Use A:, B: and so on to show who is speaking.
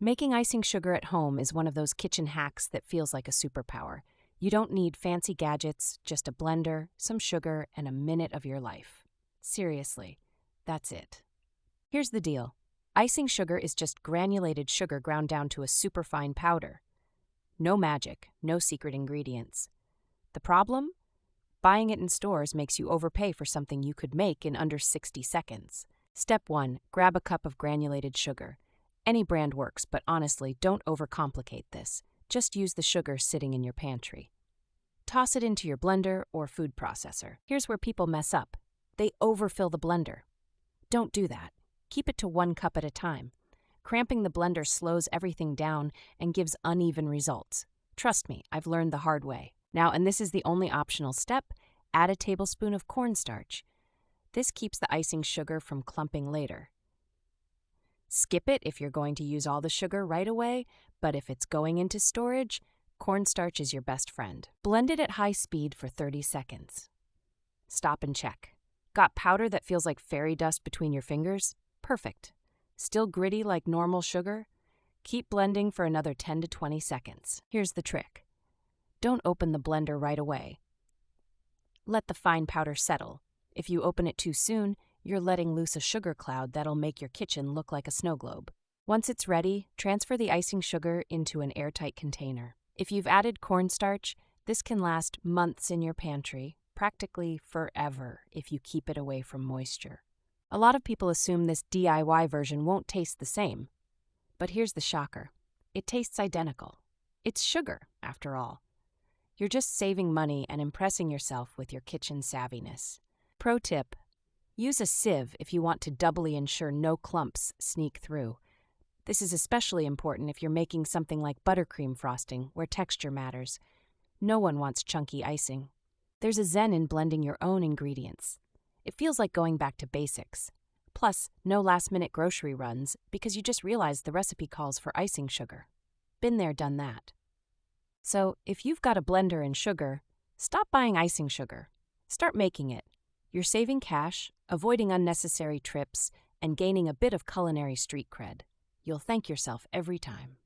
A: Making icing sugar at home is one of those kitchen hacks that feels like a superpower. You don't need fancy gadgets, just a blender, some sugar, and a minute of your life. Seriously, that's it. Here's the deal. Icing sugar is just granulated sugar ground down to a superfine powder. No magic, no secret ingredients. The problem? Buying it in stores makes you overpay for something you could make in under 60 seconds. Step 1. Grab a cup of granulated sugar. Any brand works, but honestly, don't overcomplicate this. Just use the sugar sitting in your pantry. Toss it into your blender or food processor. Here's where people mess up. They overfill the blender. Don't do that. Keep it to 1 cup at a time. Cramping the blender slows everything down and gives uneven results. Trust me, I've learned the hard way. Now, and this is the only optional step, add a tablespoon of cornstarch. This keeps the icing sugar from clumping later. Skip it if you're going to use all the sugar right away, but if it's going into storage, cornstarch is your best friend. Blend it at high speed for 30 seconds. Stop and check. Got powder that feels like fairy dust between your fingers? Perfect. Still gritty like normal sugar? Keep blending for another 10 to 20 seconds. Here's the trick. Don't open the blender right away. Let the fine powder settle. If you open it too soon, you're letting loose a sugar cloud that'll make your kitchen look like a snow globe. Once it's ready, transfer the icing sugar into an airtight container. If you've added cornstarch, this can last months in your pantry, practically forever if you keep it away from moisture. A lot of people assume this DIY version won't taste the same. But here's the shocker. It tastes identical. It's sugar, after all. You're just saving money and impressing yourself with your kitchen savviness. Pro tip: use a sieve if you want to doubly ensure no clumps sneak through. This is especially important if you're making something like buttercream frosting, where texture matters. No one wants chunky icing. There's a zen in blending your own ingredients. It feels like going back to basics. Plus, no last-minute grocery runs because you just realized the recipe calls for icing sugar. Been there, done that. So, if you've got a blender and sugar, stop buying icing sugar. Start making it. You're saving cash, avoiding unnecessary trips, and gaining a bit of culinary street cred. You'll thank yourself every time.